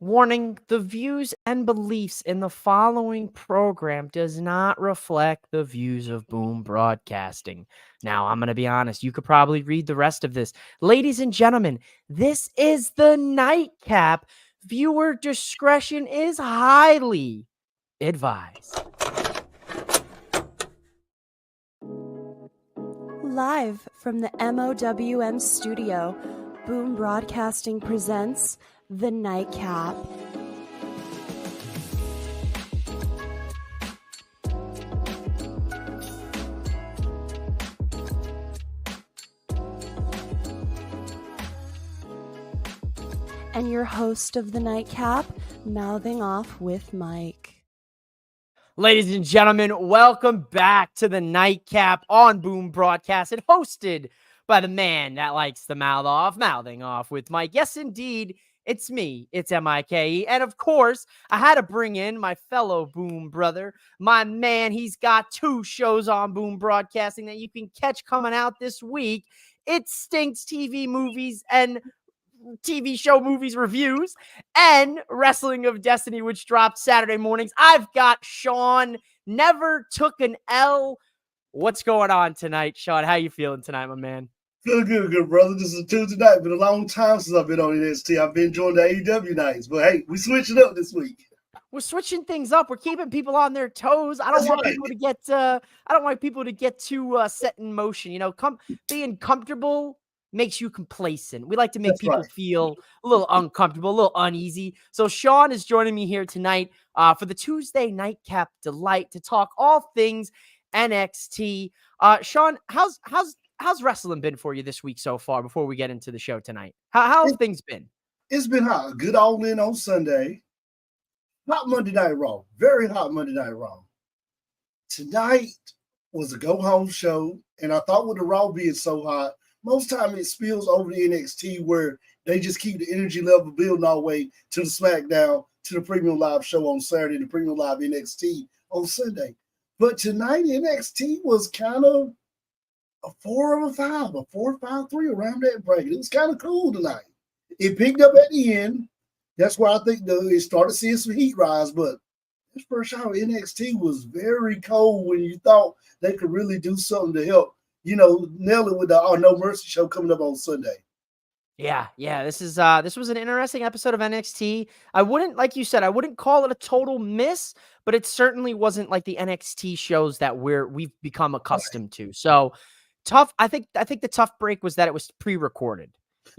Warning, the views and beliefs in the following program does not reflect the views of Boom Broadcasting. Now, I'm going to be honest, you could probably read the rest of this. Ladies and gentlemen, this is the Nightcap. Viewer discretion is highly advised. Live from the MOWM studio, Boom Broadcasting presents The Nightcap. And your host of The Nightcap, mouthing off with Mike. Ladies and gentlemen, welcome back to the Nightcap on Boom Broadcast and hosted by the man that likes to mouthing off with Mike. Yes, indeed, it's me. It's Mike. And of course, I had to bring in my fellow Boom brother, my man. He's got 2 shows on Boom Broadcasting that you can catch coming out this week. It Stinks TV Movies and TV show movies reviews and Wrestling of Destiny, which dropped Saturday mornings. I've got Shawn, never took an L. What's going on tonight, Shawn? How you feeling tonight, my man? Feeling good, brother. This is Tuesday night. Been a long time since I've been on NXT. I've been enjoying the AEW nights, but hey, we switching up this week. We're switching things up. We're keeping people on their toes. I don't want people to get too set in motion. You know, being comfortable makes you complacent. We like to make people feel a little uncomfortable, a little uneasy. So Shawn is joining me here tonight for the Tuesday Nightcap Delight to talk all things NXT. Shawn, how's wrestling been for you this week so far before we get into the show tonight? How have things been? It's been hot. Good all in on Sunday. Hot Monday Night Raw. Very hot Monday Night Raw. Tonight was a go-home show, and I thought with the Raw being so hot, most time it spills over to NXT where they just keep the energy level building all the way to the SmackDown, to the Premium Live show on Saturday, the Premium Live NXT on Sunday. But tonight, NXT was kind of a 4 over 5, a 4-5-3 around that bracket. It was kind of cool tonight. It picked up at the end. That's why I think it started seeing some heat rise. But this first shot of NXT was very cold when you thought they could really do something to help, nail it with the No Mercy show coming up on Sunday. Yeah. This was an interesting episode of NXT. I wouldn't call it a total miss, but it certainly wasn't like the NXT shows that we've become accustomed to. So tough. I think the tough break was that it was pre-recorded.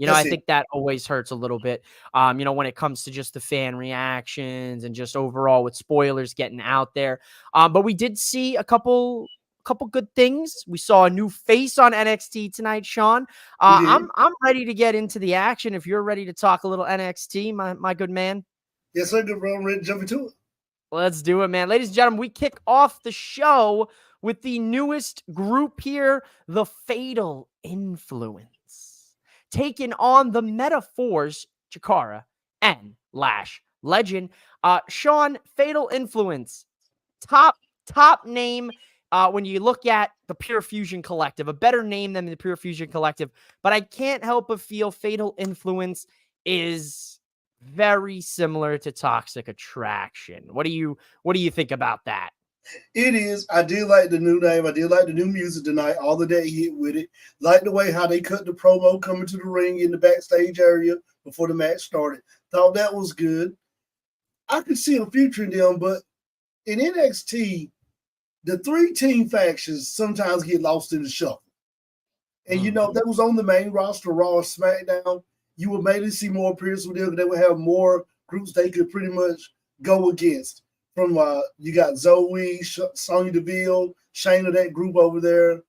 I think that always hurts a little bit. When it comes to just the fan reactions and just overall with spoilers getting out there. But we did see a couple good things. We saw a new face on NXT tonight, Shawn. I'm ready to get into the action. If you're ready to talk a little NXT, my good man. Yes, sir. Good, bro. I'm ready to jump into it. Let's do it, man. Ladies and gentlemen, we kick off the show with the newest group here, the Fatal Influence, taking on the Metaphors, Chikara and Lash Legend. Shawn, Fatal Influence, top name. When you look at the Pure Fusion Collective, a better name than the Pure Fusion Collective, but I can't help but feel Fatal Influence is very similar to Toxic Attraction. What do you think about that? It is. I did like the new name. I did like the new music tonight. All the day hit with it. Like the way how they cut the promo coming to the ring in the backstage area before the match started. Thought that was good. I could see a future in them, but in NXT, the 3-team factions sometimes get lost in the shuffle. And, that was on the main roster, Raw or SmackDown. You would mainly see more appearances with them. They would have more groups they could pretty much go against. From you got Zoe, Sonya Deville, Shayna, that group over there,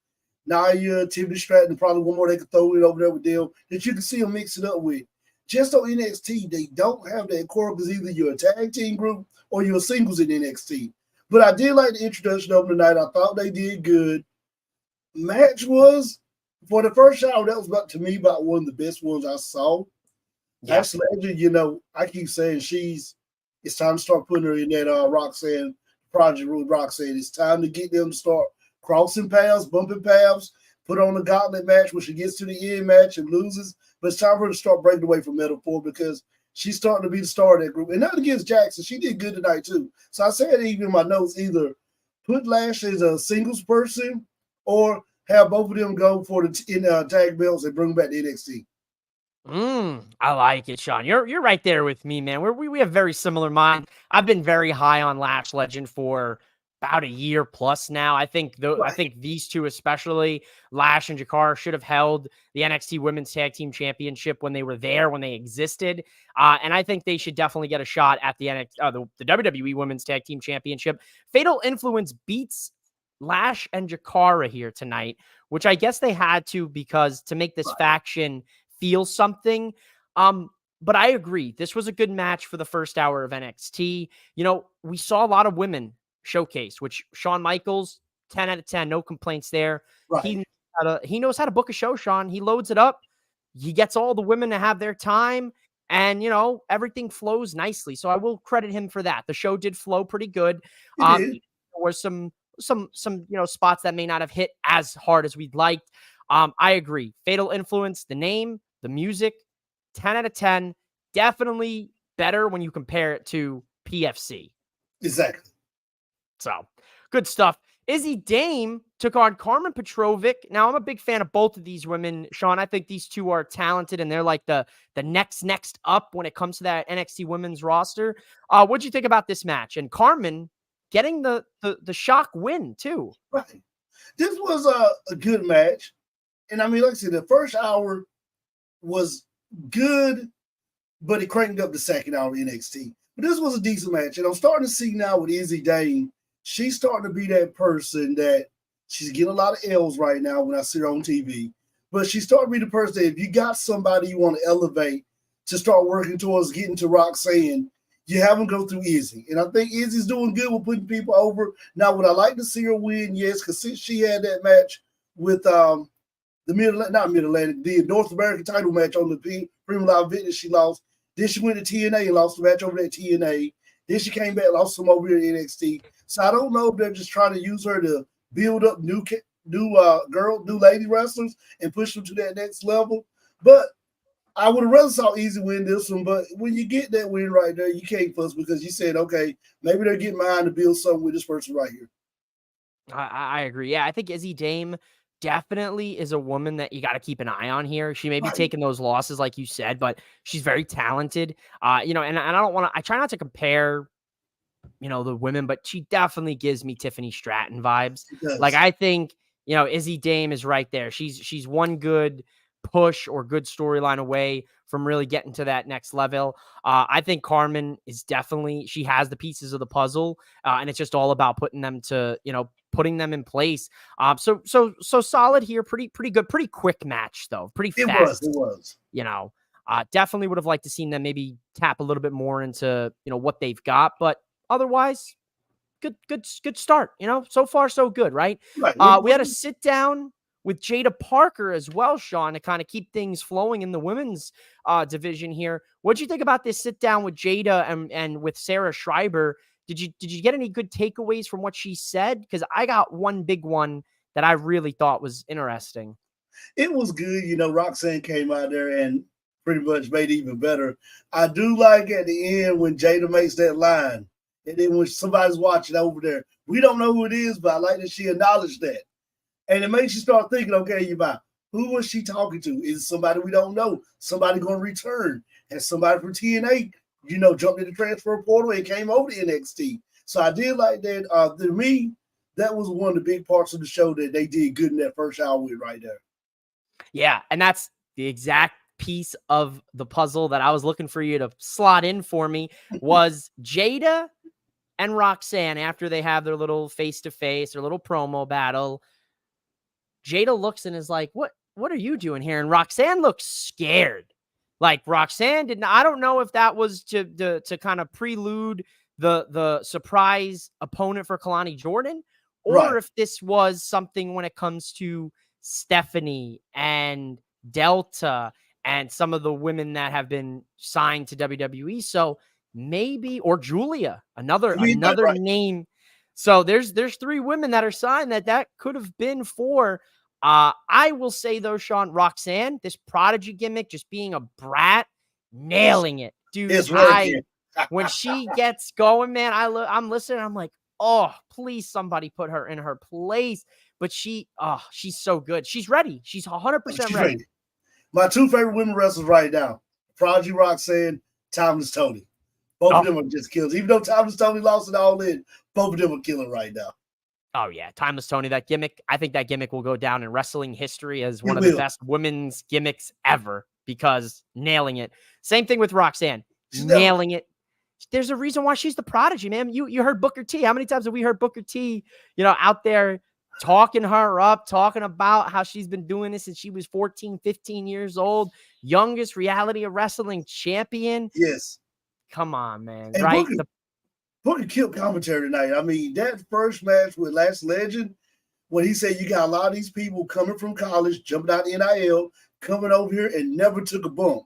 Nia, Tiffany Stratton, probably one more they could throw in over there with them that you can see them mix it up with. Just on NXT, they don't have that core because either you're a tag team group or you're singles in NXT. But I did like the introduction of them tonight. I thought they did good. Match was, for the first show, that was about one of the best ones I saw. Yeah. Lash Legend, I keep saying it's time to start putting her in that Roxanne project with Roxanne. It's time to get them to start crossing paths, bumping paths, put on a gauntlet match when she gets to the end match and loses. But it's time for her to start breaking away from Metaphor because she's starting to be the star of that group. And not against Jackson, she did good tonight too. So I said even in my notes, either put Lash as a singles person or have both of them go for the tag belts and bring back the NXT. I like it, Sean. You're right there with me, man. We have very similar mind. I've been very high on Lash Legend for about a year plus now. I think I think these two, especially Lash and Jakara, should have held the NXT Women's Tag Team Championship when they were there, when they existed. And I think they should definitely get a shot at the WWE Women's Tag Team Championship. Fatal Influence beats Lash and Jakara here tonight, which I guess they had to because to make this faction feel something. But I agree. This was a good match for the first hour of NXT. You know, we saw a lot of women showcase, which Shawn Michaels, 10 out of 10, no complaints there. Right. He knows how to book a show, Sean. He loads it up. He gets all the women to have their time, and, you know, everything flows nicely. So I will credit him for that. The show did flow pretty good. There was some, you know, spots that may not have hit as hard as we'd liked. I agree. Fatal Influence, the name, the music, 10 out of 10. Definitely better when you compare it to PFC. Exactly. So, good stuff. Izzy Dame took on Carmen Petrovic. Now, I'm a big fan of both of these women, Sean. I think these two are talented, and they're like the next up when it comes to that NXT women's roster. What'd you think about this match? And Carmen getting the shock win, too. Right. This was a good match. And I mean, like I said, the first hour was good, but it cranked up the second hour of NXT. But this was a decent match. And I'm starting to see now with Izzy Dame, she's starting to be that person that she's getting a lot of L's right now when I see her on TV. But she's starting to be the person that if you got somebody you want to elevate to start working towards getting to Roxanne, you have them go through Izzy. And I think Izzy's doing good with putting people over. Now, would I like to see her win? Yes, because since she had that match with the North American title match on the Premium Live Fitness, she lost. Then she went to TNA and lost the match over at TNA. Then she came back, lost some over here at NXT. So I don't know if they're just trying to use her to build up new lady wrestlers and push them to that next level. But I would have rather saw Izzy win this one. But when you get that win right there, you can't fuss because you said, okay, maybe they're getting mine to build something with this person right here. I agree. Yeah, I think Izzy Dame definitely is a woman that you got to keep an eye on here. She may be taking those losses, like you said, but she's very talented. You know, and I don't want to, I try not to compare, you know, the women, but she definitely gives me Tiffany Stratton vibes. Like, I think, you know, Izzy Dame is right there. She's one good push or good storyline away from really getting to that next level. I think Carmen is definitely, she has the pieces of the puzzle, and it's just all about putting them in place. So solid here. Pretty good. Pretty quick match though. Pretty fast. It was. You know, definitely would have liked to seen them maybe tap a little bit more into, you know, what they've got, but otherwise good start. You know, so far so good, right? We had a sit down with Jada Parker as well, Sean, to kind of keep things flowing in the women's division here. What'd you think about this sit down with Jada and with Sarah Schreiber? Did you get any good takeaways from what she said? Because I got one big one that I really thought was interesting. It was good. You know, Roxanne came out there and pretty much made it even better. I do like at the end when Jada makes that line. And then when somebody's watching over there, we don't know who it is, but I like that she acknowledged that. And it makes you start thinking, okay, who was she talking to? Is it somebody we don't know? Somebody going to return? Has somebody from TNA, you know, jumped in the transfer portal and came over to NXT? So I did like that. To me, that was one of the big parts of the show that they did good in that first hour with right there. Yeah, and that's the exact piece of the puzzle that I was looking for you to slot in for me was Jada and Roxanne after they have their little face-to-face, their little promo battle. Jada looks and is like, what are you doing here? And Roxanne looks scared. Like Roxanne didn't, I don't know if that was to kind of prelude the surprise opponent for Kalani Jordan, or if this was something when it comes to Stephanie and Delta and some of the women that have been signed to WWE. So maybe, or Julia, another name. So there's three women that are signed that could have been for. I will say though, Sean, Roxanne, this prodigy gimmick, just being a brat, nailing it. dude. It's working. When she gets going, man, I'm listening. I'm like, oh, please, somebody put her in her place. But she's so good. She's ready. She's 100% ready. My two favorite women wrestlers right now, Prodigy Roxanne, Timeless Tony. Both of them are just kills. Even though Timeless Tony lost it all in, both of them are killing right now. Oh, yeah. Timeless Tony, that gimmick. I think that gimmick will go down in wrestling history as one of the best women's gimmicks ever because nailing it. Same thing with Roxanne. Nailing it. There's a reason why she's the prodigy, man. You heard Booker T. How many times have we heard Booker T, out there talking her up, talking about how she's been doing this since she was 14, 15 years old, youngest reality of wrestling champion. Yes. Come on, man. And right? Booker killed commentary tonight. I mean, that first match with Last Legend, when he said you got a lot of these people coming from college, jumping out the NIL, coming over here and never took a bump.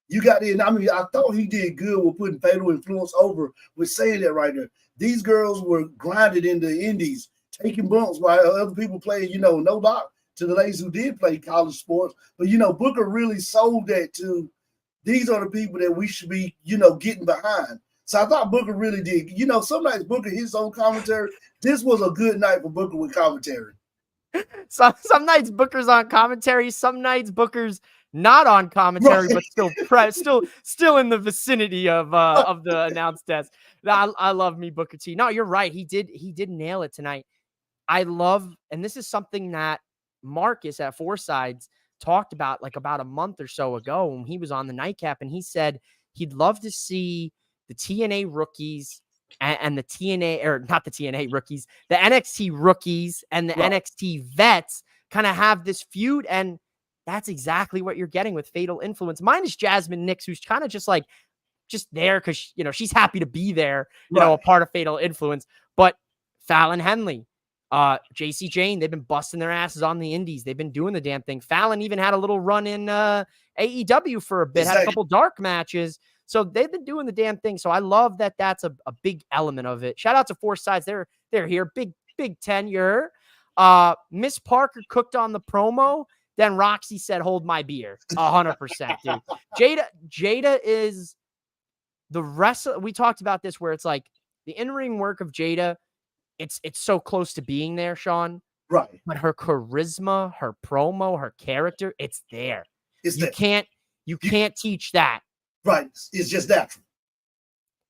You got in. I mean, I thought he did good with putting Fatal Influence over with saying that right there. These girls were grinded in the indies, taking bumps while other people played, no lock to the ladies who did play college sports. But, Booker really sold that to these are the people that we should be, getting behind. So I thought Booker really did. Some nights Booker his own commentary. This was a good night for Booker with commentary. Some nights Booker's on commentary. Some nights Booker's not on commentary, right. But still in the vicinity of the announce desk. I love me Booker T. No, you're right. He did nail it tonight. I love, and this is something that Marcus at Four Sides talked about like about a month or so ago when he was on the Nightcap, and he said he'd love to see the TNA rookies and the TNA, or not the TNA rookies, the NXT rookies and the NXT vets kind of have this feud, and that's exactly what you're getting with Fatal Influence. Mine is Jasmine Nix, who's kind of just there because, she's happy to be there, a part of Fatal Influence. But Fallon Henley, JC Jane, they've been busting their asses on the indies. They've been doing the damn thing. Fallon even had a little run in AEW for a bit, had a couple dark matches. So they've been doing the damn thing. So I love that that's a big element of it. Shout out to Four Sides. They're here. Big tenure. Miss Parker cooked on the promo. Then Roxy said, hold my beer. 100%, dude. Jada is the wrestler. We talked about this where it's like the in-ring work of Jada. It's so close to being there, Sean. Right. But her charisma, her promo, her character, it's there. You can't teach that. Right. It's just natural.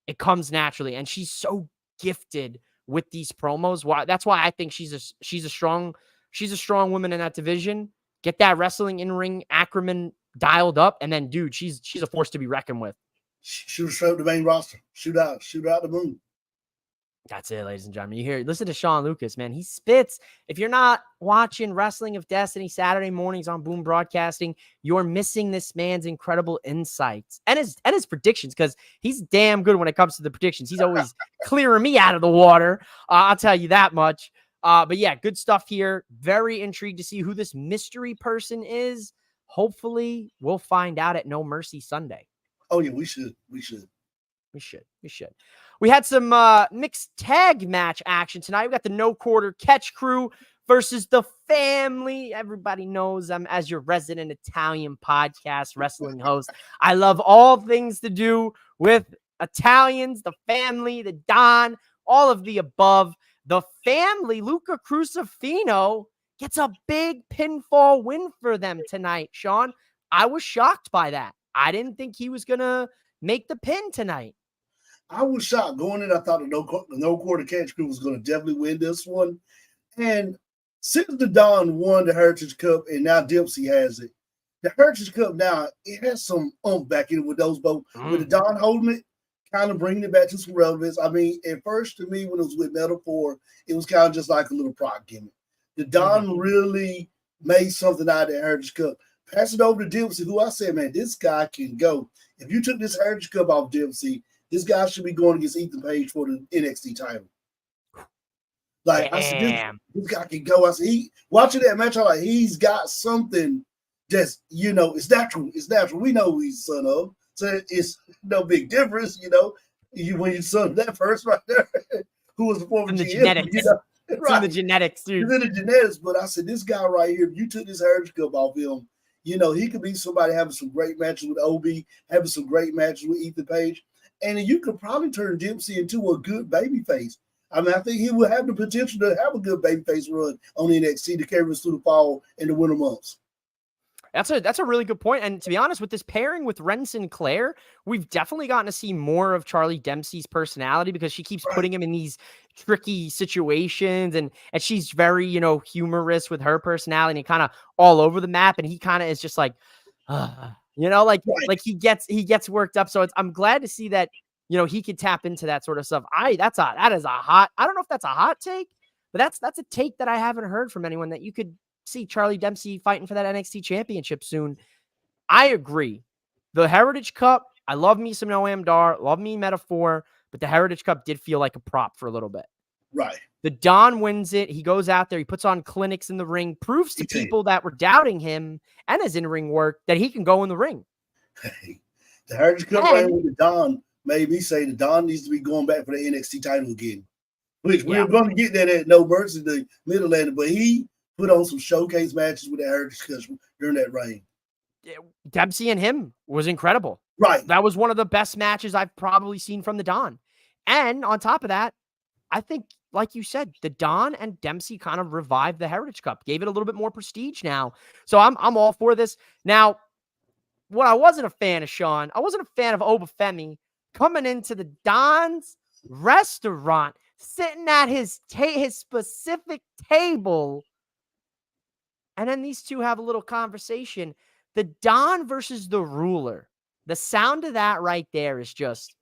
It comes naturally. And she's so gifted with these promos. That's why I think she's a strong woman in that division. Get that wrestling in-ring acumen dialed up, and then, dude, she's a force to be reckoned with. Shoot straight up the main roster. Shoot out the moon. That's it, ladies and gentlemen. Listen to Sean Lucas, man. He spits. If you're not watching Wrestling of Destiny Saturday mornings on Boom Broadcasting, you're missing this man's incredible insights and his predictions, because he's damn good when it comes to the predictions. He's always clearing me out of the water. I'll tell you that much. But yeah, good stuff here. Very intrigued to see who this mystery person is. Hopefully, we'll find out at No Mercy Sunday. Oh yeah, we should. We had some mixed tag match action tonight. We got the No Quarter Catch Crew versus the Family. Everybody knows I'm as your resident Italian podcast wrestling host. I love all things to do with Italians, the Family, the Don, all of the above. The Family, Luca Crucifino, gets a big pinfall win for them tonight, Sean. I was shocked by that. I didn't think he was going to make the pin tonight. I was shocked going in. I thought the no quarter catch crew was going to definitely win this one. And since the Don won the Heritage Cup and now Dempsey has it, the Heritage Cup now, it has some back in it with those both. With the Don holding it, kind of bringing it back to some relevance. I mean, at first, to me, when it was with Metal 4, it was kind of just like a little prop gimmick. The Don really made something out of the Heritage Cup. Pass it over to Dempsey, who I said, man, this guy can go. If you took this Heritage Cup off Dempsey, this guy should be going against Ethan Page for the NXT title. Like, I said, this guy can go. I said, watching that match, I'm like, he's got something that's, it's natural. It's natural. We know who he's son of. So it's no big difference, when you son that person right there, who was the former GM. Genetics. It's right. in the genetics, dude. It's in the genetics, but I said, this guy right here, if you took this Heritage Cup off him, You know, he could be somebody having some great matches with Obi, having some great matches with Ethan Page, and you could probably turn Dempsey into a good babyface. I mean, I think he would have the potential to have a good babyface run on NXT to carry us through the fall and the winter months. That's a really good point. And to be honest, with this pairing with Ren Sinclair, we've definitely gotten to see more of Charlie Dempsey's personality because she keeps putting him in these tricky situations, and she's very, humorous with her personality and kind of all over the map. And he kind of is just like, like he gets worked up. So I'm glad to see that, he could tap into that sort of stuff. That is a hot, I don't know if that's a hot take, but that's a take that I haven't heard from anyone, that you could see Charlie Dempsey fighting for that NXT championship soon. I agree. The Heritage Cup, I love me some Noam Dar, love me Metaphor, but the Heritage Cup did feel like a prop for a little bit. Right. The Don wins it. He goes out there, he puts on clinics in the ring, proves to people that were doubting him and his in-ring work that he can go in the ring. Hey, the Heritage Cup reign with the Don made me say the Don needs to be going back for the NXT title again, which we're going to get that at No Mercy, the Mid-Atlantic, but he put on some showcase matches with the Heritage Cup during that reign. Dempsey and him was incredible. Right. That was one of the best matches I've probably seen from the Don. And on top of that, I think, like you said, the Don and Dempsey kind of revived the Heritage Cup, gave it a little bit more prestige now. So I'm all for this. Now, what I wasn't a fan of, Sean, I wasn't a fan of Obafemi coming into the Don's restaurant, sitting at his specific table. And then these two have a little conversation. The Don versus the Ruler. The sound of that right there is just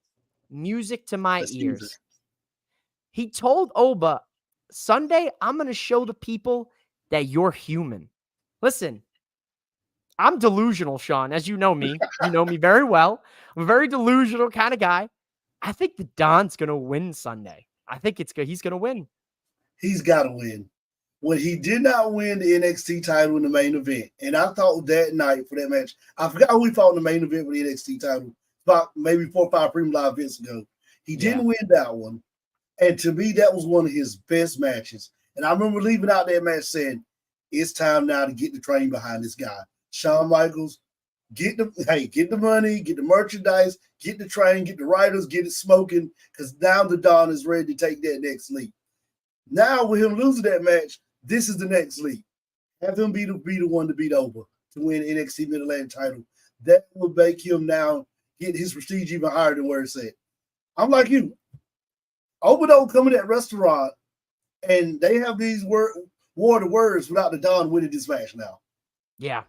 music to my ears. Music. He told Oba, Sunday, I'm going to show the people that you're human. Listen, I'm delusional, Sean. As you know me. You know me very well. I'm a very delusional kind of guy. I think the Don's going to win Sunday. I think he's going to win. He's got to win. When he did not win the NXT title in the main event, and I thought that night for that match, I forgot who he fought in the main event for the NXT title, about maybe 4 or 5 Premium Live events ago. He didn't win that one. And to me, that was one of his best matches. And I remember leaving out that match saying, it's time now to get the train behind this guy. Shawn Michaels, get the money, get the merchandise, get the train, get the writers, get it smoking, because now the Don is ready to take that next leap. Now, with him losing that match, this is the next leap. Have him be the one to beat over to win NXT Mid-Atlantic title. That will make him now get his prestige even higher than where it's at. I'm like you. Oba don't come in that restaurant and they have these war of words without the Don winning this match now. Yeah,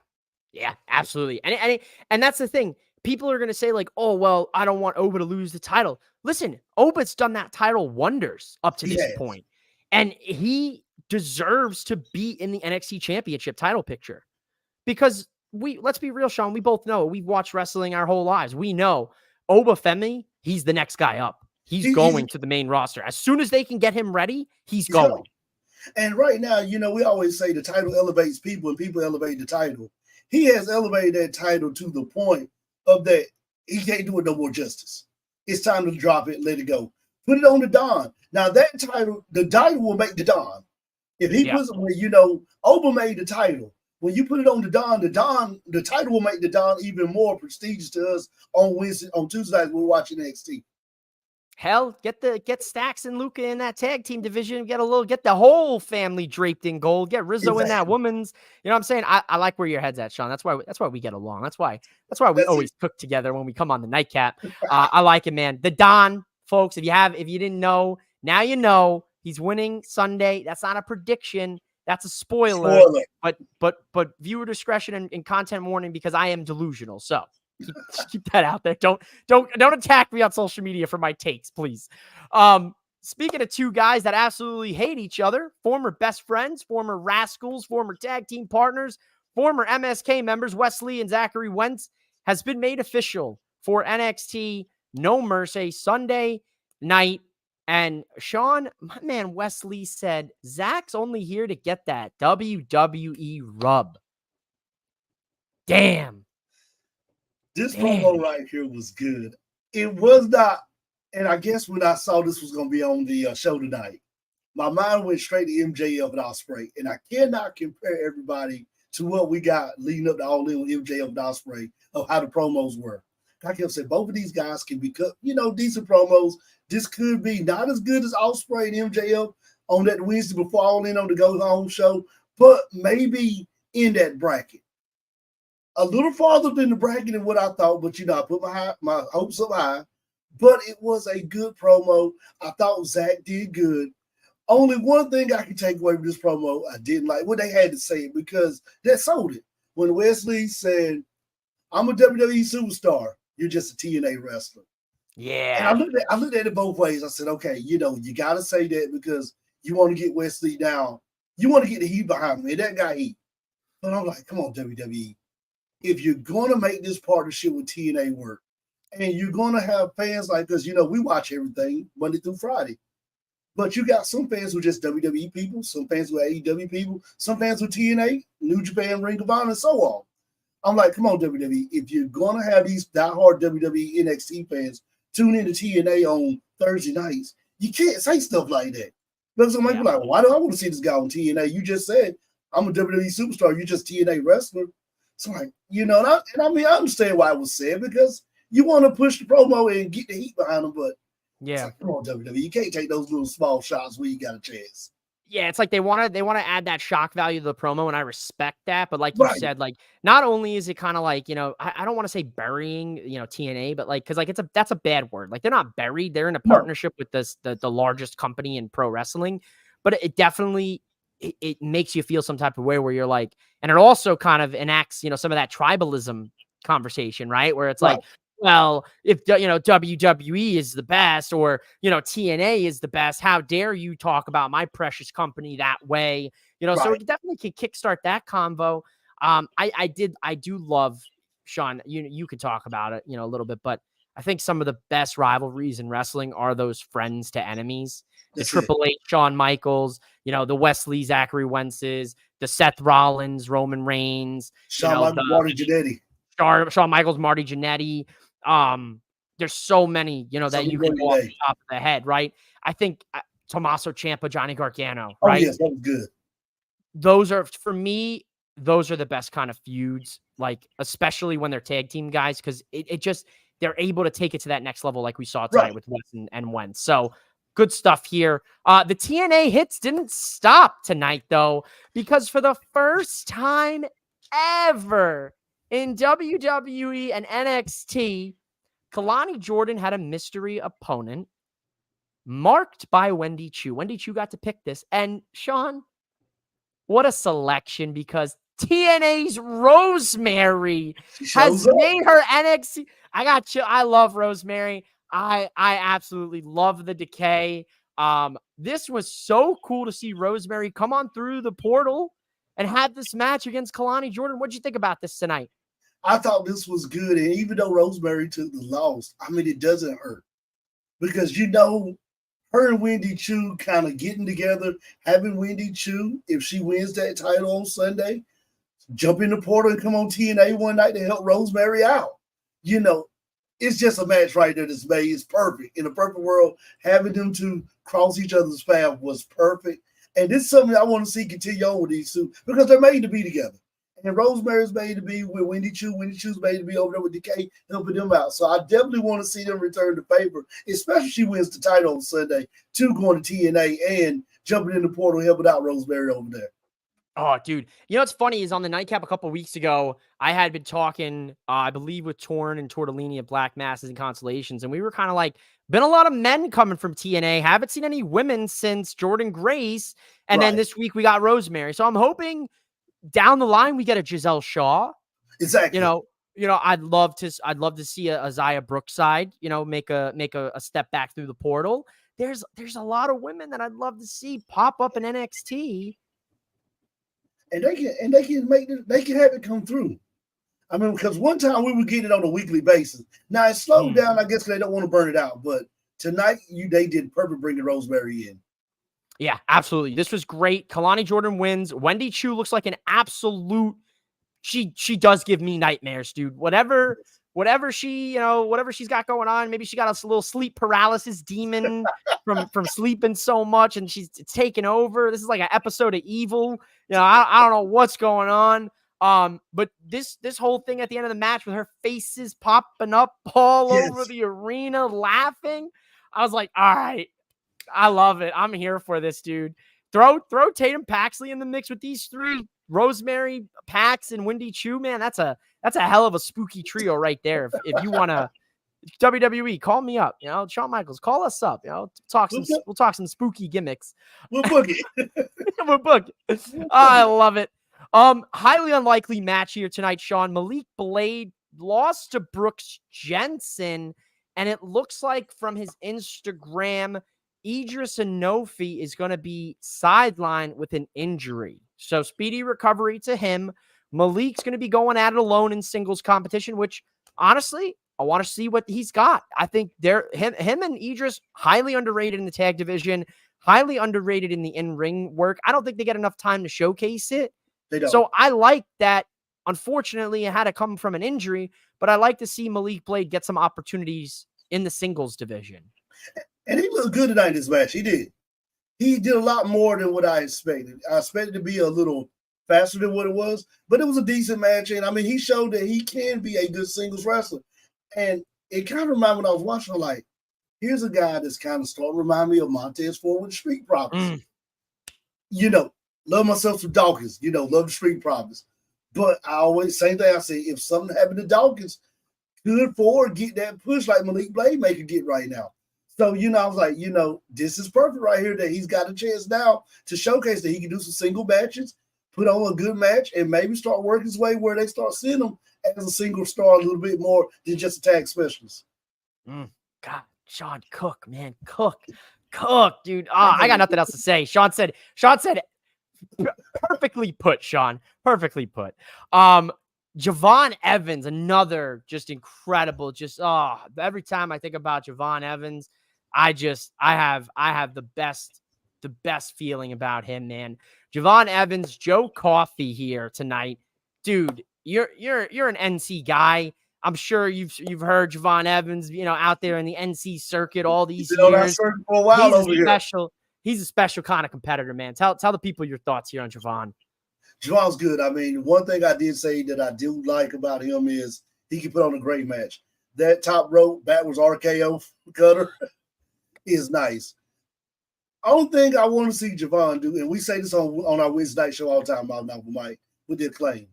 absolutely. And that's the thing. People are going to say like, oh, well, I don't want Oba to lose the title. Listen, Oba's done that title wonders up to this point. And he deserves to be in the NXT Championship title picture. Because let's be real, Sean, we both know, we've watched wrestling our whole lives. We know Obafemi, he's the next guy up. He's going to the main roster. As soon as they can get him ready, he's going. And right now, we always say the title elevates people and people elevate the title. He has elevated that title to the point of that he can't do it no more justice. It's time to drop it, let it go. Put it on the Don. Now that title, the title will make the Don. If he puts it, Oba made the title. When you put it on the title will make the Don even more prestigious to us on Tuesday nights we're watching NXT. Hell, get Stax and Luca in that tag team division. Get the whole family draped in gold. Get Rizzo in that woman's. You know what I'm saying? I like where your head's at, Sean. That's why we get along. That's why we always cook together when we come on the Nightcap. I like it, man. The Don, folks. If you didn't know, now you know. He's winning Sunday. That's not a prediction. That's a spoiler. But viewer discretion and content warning, because I am delusional. So keep that out there. Don't attack me on social media for my takes, please. Speaking of two guys that absolutely hate each other, former best friends, former rascals, former tag team partners, former MSK members, Wesley and Zachary Wentz, has been made official for NXT No Mercy Sunday night. And Sean, my man Wesley said, Zach's only here to get that WWE rub. Damn. This promo right here was good. It was not, and I guess when I saw this was going to be on the show tonight, my mind went straight to MJF and Ospreay, and I cannot compare everybody to what we got leading up to All In with MJF and Ospreay of how the promos were. I kept saying both of these guys can be, decent promos. This could be not as good as Ospreay and MJF on that Wednesday before All In on the Go Home show, but maybe in that bracket. A little farther than the bracket than what I thought, but I put my hopes up high. But it was a good promo. I thought Zach did good. Only one thing I can take away from this promo I didn't like, they had to say it because that sold it. When Wesley said, I'm a WWE superstar, you're just a TNA wrestler. Yeah. And I looked at it both ways. I said, okay, you got to say that because you want to get Wesley down. You want to get the heat behind me. That got heat. But I'm like, come on, WWE. If you're going to make this partnership with TNA work, and you're going to have fans like us, we watch everything Monday through Friday. But you got some fans who are just WWE people, some fans who are AEW people, some fans who are TNA, New Japan, Ring of Honor, and so on. I'm like, come on, WWE. If you're going to have these diehard WWE NXT fans tune into TNA on Thursday nights, you can't say stuff like that. Because I'm like, why do I want to see this guy on TNA? You just said, I'm a WWE superstar. You're just TNA wrestler. So like, and I understand why it was said because you want to push the promo and get the heat behind them, but yeah, come on, WWE, you can't take those little small shots where you got a chance. Yeah, it's like they want to add that shock value to the promo, and I respect that. But like you said, like not only is it kind of like I don't want to say burying TNA, but like because that's a bad word. Like they're not buried; they're in a partnership with the largest company in pro wrestling. But it definitely it makes you feel some type of way where you're like, and it also kind of enacts some of that tribalism conversation, right? Where it's like, well, if WWE is the best or TNA is the best, how dare you talk about my precious company that way? So it definitely can kickstart that convo. I do love Shawn. You could talk about it a little bit, but I think some of the best rivalries in wrestling are those friends to enemies. The Triple H, Shawn Michaels, the Wesley, Zachary Wentz's, the Seth Rollins, Roman Reigns, Shawn Michaels, Marty Jannetty. There's so many, that you can go off the top of the head, right? I think Tommaso Ciampa, Johnny Gargano, right? Oh, yes, that was good. Those are, for me, those are the best kind of feuds, like, especially when they're tag team guys, because it just, they're able to take it to that next level like we saw tonight with West and Wentz. So, good stuff here. The TNA hits didn't stop tonight, though, because for the first time ever in WWE and NXT, Kalani Jordan had a mystery opponent marked by Wendy Chu. Wendy Chu got to pick this. And Shawn, what a selection, because TNA's Rosemary has made her NXT. I got you. I love Rosemary. I absolutely love the Decay. This was so cool to see Rosemary come on through the portal and have this match against Kalani Jordan. What'd you think about this tonight? I thought this was good. And even though Rosemary took the loss, I mean, it doesn't hurt. Because, her and Wendy Chu kind of getting together, having Wendy Chu, if she wins that title on Sunday, jump in the portal and come on TNA one night to help Rosemary out. It's just a match right there that's made. It's perfect. In a perfect world, having them two cross each other's path was perfect. And this is something I want to see continue on with these two because they're made to be together. And Rosemary's made to be with Wendy Chu. Wendy Chu's made to be over there with Decay, helping them out. So I definitely want to see them return the favor, especially if she wins the title on Sunday, to going to TNA and jumping in the portal, helping out Rosemary over there. Oh, dude. What's funny is on the Nightcap a couple of weeks ago, I had been talking, I believe, with Torn and Tortellini of Black Masses and Constellations, and we were kind of like, been a lot of men coming from TNA. Haven't seen any women since Jordan Grace. And then this week we got Rosemary. So I'm hoping down the line we get a Giselle Shaw. Exactly. I'd love to see a Zaya Brookside, make a step back through the portal. There's a lot of women that I'd love to see pop up in NXT. And they can have it come through. I mean, because one time we were getting it on a weekly basis. Now it slowed down, I guess, because they don't want to burn it out. But tonight, they did perfect bringing Rosemary in. Yeah, absolutely. This was great. Kalani Jordan wins. Wendy Chu looks like an absolute. She does give me nightmares, dude. Whatever she's got going on. Maybe she got a little sleep paralysis demon from sleeping so much, and it's taken over. This is like an episode of Evil. I don't know what's going on. But this whole thing at the end of the match with her faces popping up all over the arena laughing, I was like, all right, I love it. I'm here for this, dude. Throw Tatum Paxley in the mix with these three. Rosemary, Pax, and Wendy Chu, man, that's a hell of a spooky trio right there. If you want to WWE, call me up. Shawn Michaels, call us up. We'll talk some spooky gimmicks. We'll book it. We'll book it. I love it. Highly unlikely match here tonight, Sean. Malik Blade lost to Brooks Jensen, and it looks like from his Instagram, Idris Inofi is going to be sidelined with an injury. So speedy recovery to him. Malik's going to be going at it alone in singles competition, which honestly, I want to see what he's got. I think him and Idris, highly underrated in the tag division, highly underrated in the in-ring work. I don't think they get enough time to showcase it. They don't. So I like that. Unfortunately, it had to come from an injury, but I like to see Malik Blade get some opportunities in the singles division. And he looked good tonight in this match. He did. He did a lot more than what I expected. I expected it to be a little faster than what it was, but it was a decent match. And I mean, he showed that he can be a good singles wrestler. And it kind of reminded me when I was watching, like, here's a guy that's kind of starting to remind me of Montez Ford with the Street Profits. Love myself some Dawkins, love the Street Profits. But I always, same thing I say, if something happened to Dawkins, could Ford get that push like Malik Blade may could get right now? So, I was like, this is perfect right here that he's got a chance now to showcase that he can do some single matches, put on a good match, and maybe start working his way where they start seeing him as a single star a little bit more than just a tag specialist. God, Sean Cook, man. Cook, dude. I got nothing else to say. Sean said, perfectly put, Sean. Perfectly put. Javon Evans, another just incredible. Every time I think about Javon Evans, I have the best feeling about him, man. Javon Evans, Joe Coffey here tonight, dude. You're an NC guy. I'm sure you've heard Javon Evans, out there in the NC circuit all these years. That circuit for a while He's a special kind of competitor, man. Tell the people your thoughts here on Javon. Javon's good. I mean, one thing I did say that I do like about him is he can put on a great match. That top rope backwards RKO cutter is nice. Only thing I want to see Javon do, and we say this on our Wednesday night show all the time about Malcolm Mike with the Acclaim.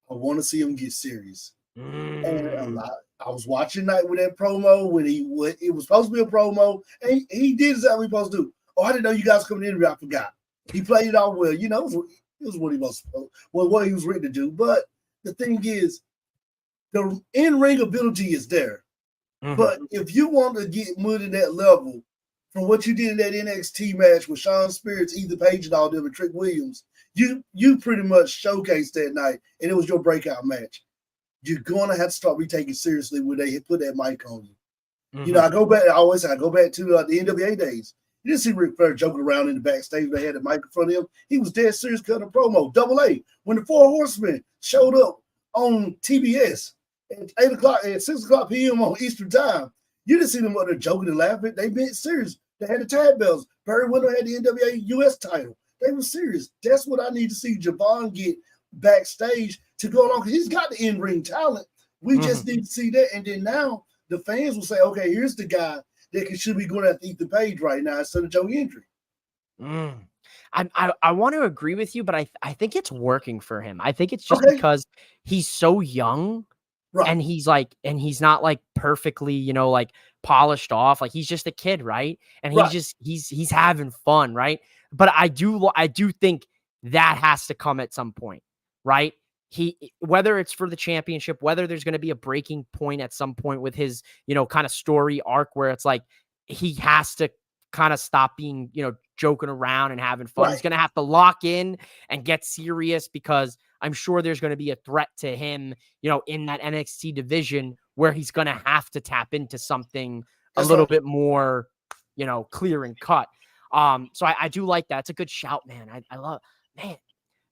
I want to see him get serious. And I was watching night with that promo when it was supposed to be a promo, and he did exactly what he was supposed to do. Oh, I didn't know you guys coming in here. I forgot. He played it off well. It was what he was what he was written to do. But the thing is, the in-ring ability is there. But if you want to get moved to that level from what you did in that NXT match with Shawn Spears, Ethan Page, and all them, and Trick Williams, you pretty much showcased that night, and it was your breakout match. You're gonna have to start taking seriously when they put that mic on you. I go back to the NWA days. You didn't see Ric Flair joking around in the backstage. They had the mic in front of him. He was dead serious cutting a promo. Double A. When the Four Horsemen showed up on TBS at 6 o'clock p.m. on Eastern Time, you didn't see them up there joking and laughing. They been serious. They had the tag belts. Barry Windham had the NWA US title. They were serious. That's what I need to see Javon get backstage to go along, because he's got the in-ring talent. We just need to see that. And then now the fans will say, okay, here's the guy that should be going after Ethan Page right now instead of Joe Hendry. I want to agree with you, but I think it's working for him. I think it's just because he's so young, right? And he's not like perfectly, like polished off. Like he's just a kid, right? And he's having fun, right? But I do think that has to come at some point, right? Whether it's for the championship, whether there's going to be a breaking point at some point with his, kind of story arc where it's like he has to kind of stop being, joking around and having fun. Right. He's going to have to lock in and get serious, because I'm sure there's going to be a threat to him, in that NXT division where he's going to have to tap into something a little bit more, clear and cut. So I do like that. It's a good shout, man. I love, man.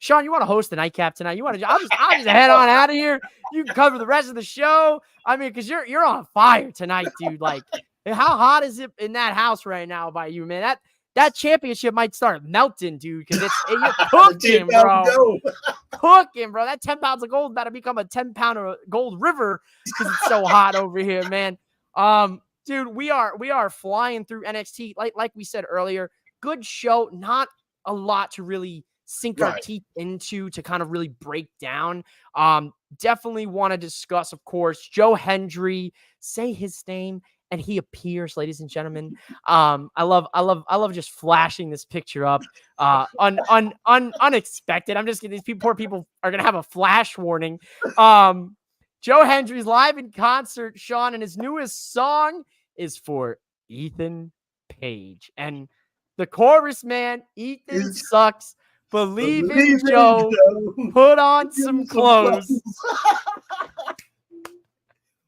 Sean, you want to host the nightcap tonight? I'll just head on out of here. You can cover the rest of the show. I mean, because you're on fire tonight, dude. Like, how hot is it in that house right now by you, man? that championship might start melting, dude, because you're The cooking, 10 pound bro. gold. Cooking, bro. That 10 pounds of gold about to become a 10-pound gold river because it's so hot over here, man. Dude, we are flying through NXT. Like we said earlier, good show. Not a lot to really sink our Right. teeth into to kind of really break down. Definitely want to discuss, of course, Joe Hendry. Say his name and he appears, ladies and gentlemen. I love just flashing this picture up. Unexpected. I'm just kidding. These poor people are gonna have a flash warning. Joe Hendry's live in concert, Sean, and his newest song is for Ethan Page. And the chorus, man, Ethan sucks. Believe in Joe. Put on some clothes.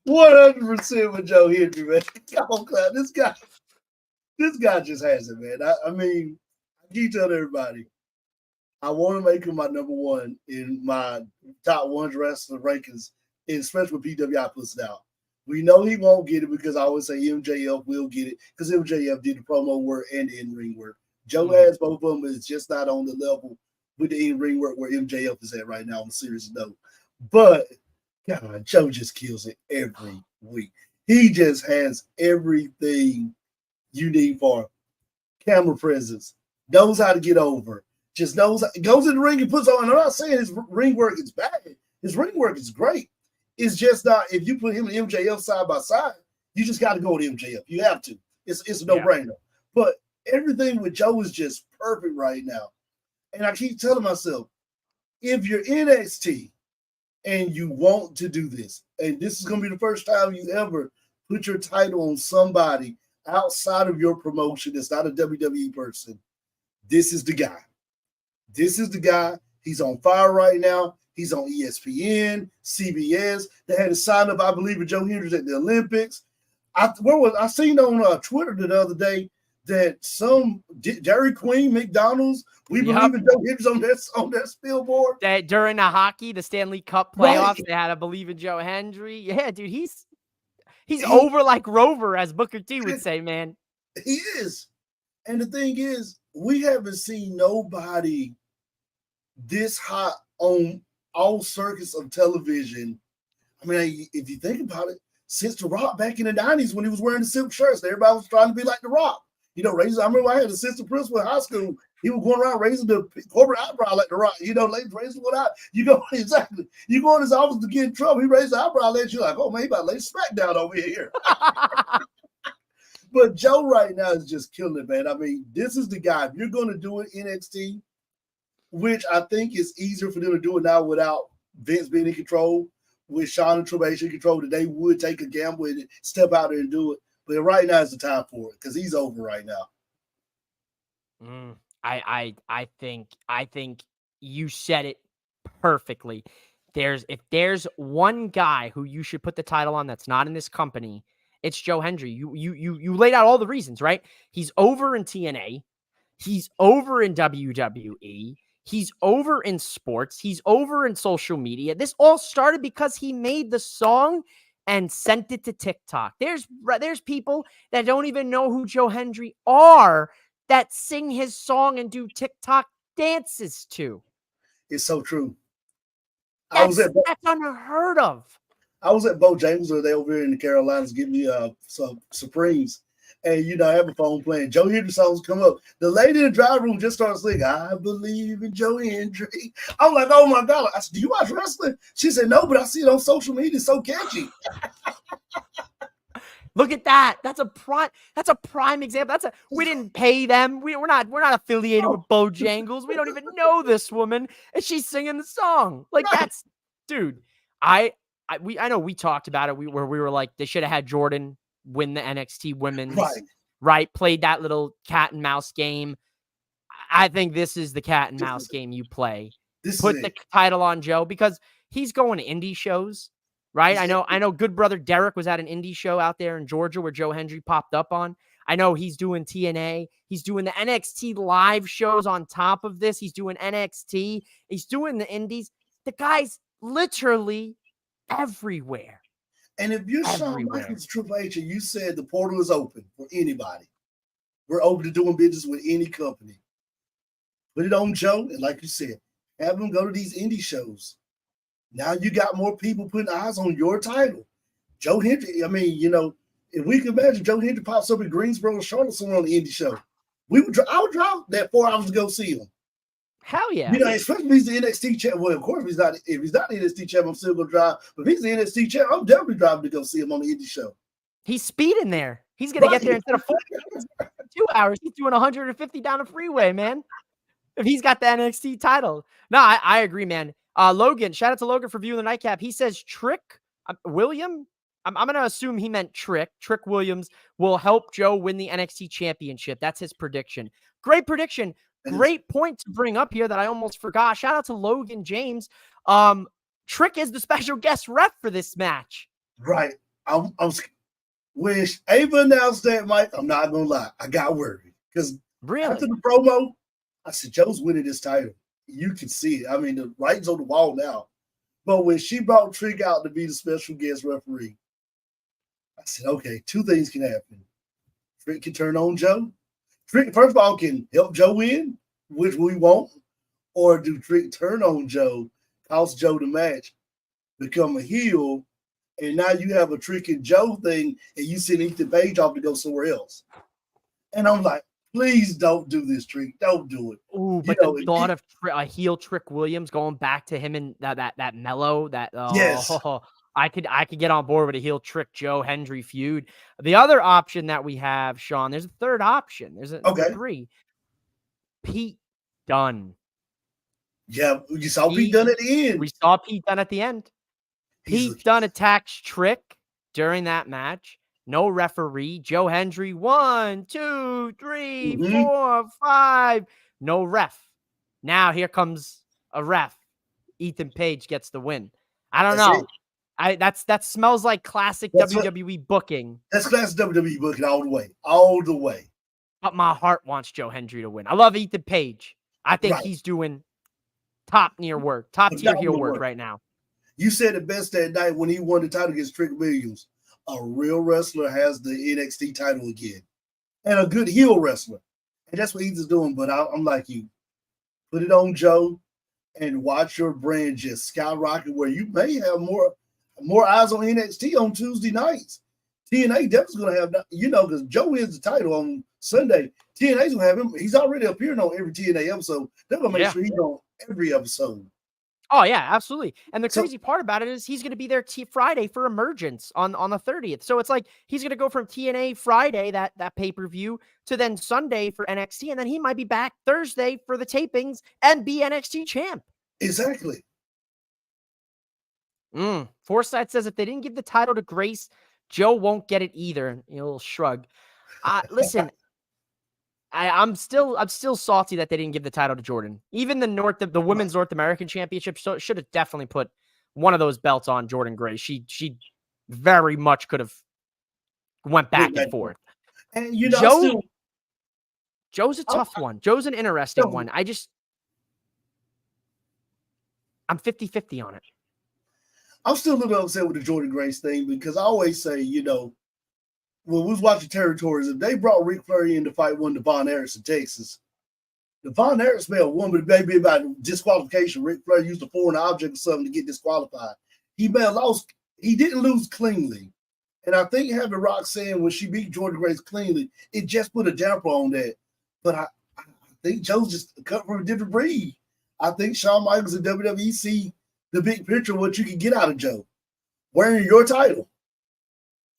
100% with Joe Hendry, man. Come on, Cloud. This guy just has it, man. I mean, I keep telling everybody, I want to make him my number one in my top 100 wrestler rankings, especially when PWI puts it out. We know he won't get it because I always say MJF will get it because MJF did the promo work and the in-ring work. Joe has both of them, but it's just not on the level with the in-ring work where MJF is at right now on a serious note. But God, Joe just kills it every week. He just has everything you need for camera presence, knows how to get over, just knows, goes in the ring and puts on. And I'm not saying his ring work is bad. His ring work is great. It's just not, if you put him and MJF side by side, you just got to go with MJF. You have to. It's a no-brainer. But everything with Joe is just perfect right now. And I keep telling myself, if you're NXT and you want to do this, and this is going to be the first time you ever put your title on somebody outside of your promotion that's not a WWE person, this is the guy. This is the guy. He's on fire right now. He's on ESPN, CBS. They had to sign up, I believe, with Joe Hendry at the Olympics. I seen on Twitter the other day that some Dairy Queen, McDonald's, we believe in Joe Hendry on that billboard. That during the Stanley Cup playoffs, they had to believe in Joe Hendry. Yeah, dude, he's over like Rover, as Booker T would say, man. He is. And the thing is, we haven't seen nobody this hot on all circuits of television. I mean, if you think about it, since The Rock back in the 90s when he was wearing the silk shirts, everybody was trying to be like The Rock. You know, I remember I had an assistant principal in high school. He was going around raising the corporate eyebrow like The Rock. You know, ladies raising one out. You go, exactly. You go in his office to get in trouble. He raised the eyebrow at you like, oh, man, he about to lay smackdown over here. But Joe right now is just killing it, man. I mean, this is the guy. If you're going to do it NXT, which I think is easier for them to do it now without Vince being in control, with Shawn and Triple H in control, that they would take a gamble and step out there and do it. But right now is the time for it because he's over right now. I think you said it perfectly. If there's one guy who you should put the title on that's not in this company, it's Joe Hendry. You laid out all the reasons, right? He's over in TNA. He's over in WWE. He's over in sports. He's over in social media. This all started because he made the song and sent it to TikTok. There's people that don't even know who Joe Hendry are that sing his song and do TikTok dances to. It's so true. That's unheard of. I was at Bojangles the other day over here in the Carolinas getting me some Supremes. And, you know, I have a phone playing. Joe Hendry songs come up. The lady in the drive room just started singing, I believe in Joe Hendry. I'm like, oh, my God. I said, do you watch wrestling? She said, no, but I see it on social media. It's so catchy. Look at that. That's a prime example. We didn't pay them. We're not affiliated with Bojangles. We don't even know this woman. And she's singing the song. Like, that's, dude, I know we talked about it. We were like, they should have had Jordan win the NXT women's, right? Played that little cat and mouse game. I think this is the cat and mouse game you play. Put the title on Joe because he's going to indie shows, right? I know good brother Derek was at an indie show out there in Georgia where Joe Hendry popped up on. I know he's doing TNA. He's doing the NXT live shows on top of this. He's doing NXT. He's doing the indies. The guy's literally everywhere. And if you're Shawn Michaels Triple H and you said the portal is open for anybody, We're open to doing business with any company. Put it on Joe, and like you said, have him go to these indie shows. Now you got more people putting eyes on your title. Joe Hendry, I mean, if we can imagine Joe Hendry pops up in Greensboro or Charlotte somewhere on the indie show, I would drive that 4 hours to go see him. Hell yeah. Especially if he's the NXT champ. Well, of course, if he's not the NXT champ, I'm still gonna drive. But if he's the NXT champ, I'm definitely driving to go see him on the indie show. He's speeding there. He's gonna get there instead of 2 hours. He's doing 150 down the freeway, man. If he's got the NXT title. No, I agree, man. Logan, shout out to Logan for viewing the nightcap. He says Trick William. I'm going to assume he meant Trick. Trick Williams will help Joe win the NXT championship. That's his prediction. Great prediction. Great point to bring up here that I almost forgot. Shout out to Logan James. Trick is the special guest ref for this match. Right. When Ava announced that, Mike, I'm not going to lie. I got worried because after the promo, I said, Joe's winning this title. You can see it. I mean, the writing's on the wall now. But when she brought Trick out to be the special guest referee, I said, okay, 2 things can happen. Trick can turn on Joe. Trick, first of all, can help Joe win, which we won't. Or do Trick turn on Joe, cost Joe the match, become a heel, and now you have a Trick and Joe thing, and you send Ethan Page off to go somewhere else. And I'm like, please don't do this, Trick. Don't do it. Ooh, but the thought of a heel Trick Williams going back to him and that mellow, yes. I could get on board with a heel Trick Joe Hendry feud. The other option that we have, Sean, there's a third option. There's a 3. Pete Dunne. Yeah, you saw Pete Dunne at the end. We saw Pete Dunne at the end. Pete Dunne attacks Trick during that match. No referee. Joe Hendry, 1, 2, 3, 4, 5. No ref. Now here comes a ref. Ethan Page gets the win. I don't know. That smells like classic WWE booking. That's classic WWE booking all the way. All the way. But my heart wants Joe Hendry to win. I love Ethan Page. I think he's doing top tier heel work right now. You said it best that night when he won the title against Trick Williams. A real wrestler has the NXT title again. And a good heel wrestler. And that's what he's doing. But I'm like you. Put it on Joe and watch your brand just skyrocket where you may have more eyes on NXT on Tuesday nights. TNA definitely going to have, because Joe wins the title on Sunday. TNA's going to have him. He's already appearing on every TNA episode. They're going to make sure he's on every episode. Oh, yeah, absolutely. And the crazy part about it is he's going to be there Friday for Emergence on the 30th. So it's like he's going to go from TNA Friday, that pay-per-view, to then Sunday for NXT. And then he might be back Thursday for the tapings and be NXT champ. Exactly. Forsyth says if they didn't give the title to Grace, Joe won't get it either. A little shrug. Listen, I'm still salty that they didn't give the title to Jordan. Even the Women's North American Championship should have definitely put one of those belts on Jordan Grace. She very much could have went back and forth. And Joe's a tough one. Joe's an interesting one. I'm 50-50 on it. I'm still a little upset with the Jordan Grace thing because I always say, when we was watching Territories, if they brought Ric Flair in to fight one Devon Harris in Texas, Devon Harris may have won, but maybe about disqualification. Ric Flair used a foreign object or something to get disqualified. He may have lost. He didn't lose cleanly. And I think having Roxanne, when she beat Jordan Grace cleanly, it just put a damper on that. But I think Joe's just cut from a different breed. I think Shawn Michaels and WWE see the big picture of what you can get out of Joe wearing your title.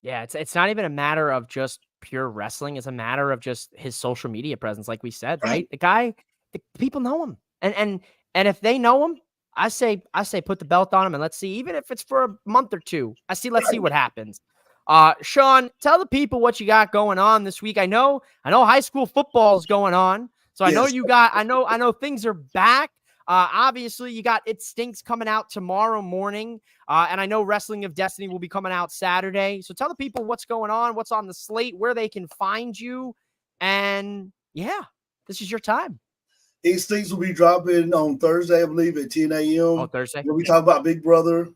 Yeah, it's not even a matter of just pure wrestling. It's a matter of just his social media presence, like we said, right? The people know him. And if they know him, I say put the belt on him and let's see, even if it's for a month or two. Let's see what happens. Sean, tell the people what you got going on this week. I know high school football is going on. So I know I know things are back. Obviously, you got It Stinks coming out tomorrow morning. And I know Wrestling of Destiny will be coming out Saturday. So tell the people what's going on, what's on the slate, where they can find you. And yeah, this is your time. It Stinks will be dropping on Thursday, I believe, at 10 a.m. Oh, Thursday. We'll be talking about Big Brother.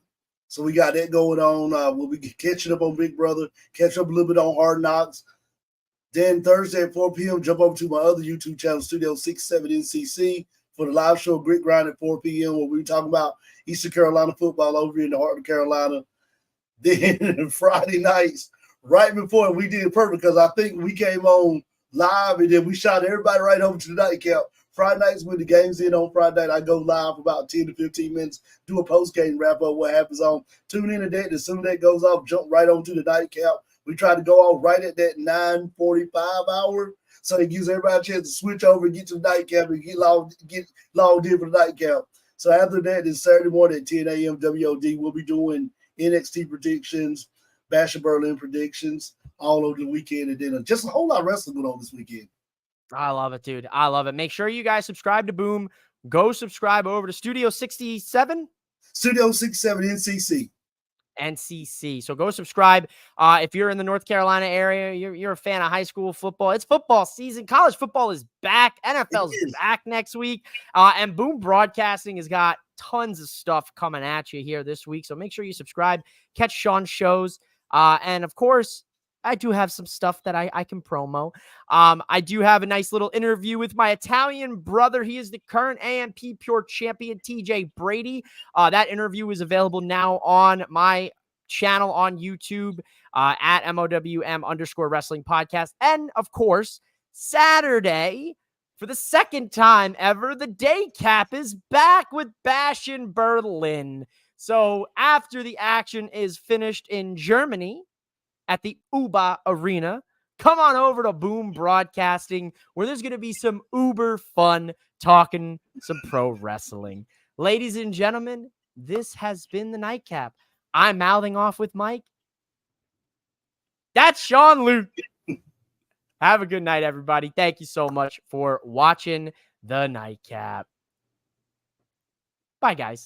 So we got that going on. We'll be catching up on Big Brother, catch up a little bit on Hard Knocks. Then Thursday at 4 p.m., jump over to my other YouTube channel, Studio 67 NCC, for the live show Grit Grind at 4 p.m., where we talk about Eastern Carolina football over in the heart of Carolina. Then Friday nights, right before we did perfect, because I think we came on live and then we shot everybody right over to the nightcap. Friday nights when the game's in on Friday night, I go live for about 10 to 15 minutes, do a post-game wrap-up, what happens on. Tune in today. As soon as that goes off, jump right on to the nightcap. We try to go off right at that 9:45 hour, so it gives everybody a chance to switch over and get to the nightcap and get logged in for the nightcap. So after that, it's Saturday morning at 10 a.m. WOD. We'll be doing NXT predictions, Bash and Berlin predictions all over the weekend, and then just a whole lot of wrestling going on this weekend. I love it, dude. I love it. Make sure you guys subscribe to Boom. Go subscribe over to Studio 67. Studio 67 NCC. NCC. So go subscribe. If you're in the North Carolina area, you're a fan of high school football. It's football season. College football is back. NFL's back next week. And Boom Broadcasting has got tons of stuff coming at you here this week. So make sure you subscribe. Catch Sean's shows. And of course, I do have some stuff that I can promo. I do have a nice little interview with my Italian brother. He is the current AMP Pure Champion, TJ Brady. That interview is available now on my channel on YouTube at MOWM_wrestling podcast. And of course, Saturday, for the second time ever, the day cap is back with Bash in Berlin. So after the action is finished in Germany, at the UBA Arena, come on over to Boom Broadcasting, where there's going to be some uber fun talking some pro wrestling. Ladies and gentlemen, this has been the Nightcap. I'm mouthing off with Mike. That's Sean Luke. Have a good night, everybody. Thank you so much for watching the Nightcap. Bye, guys.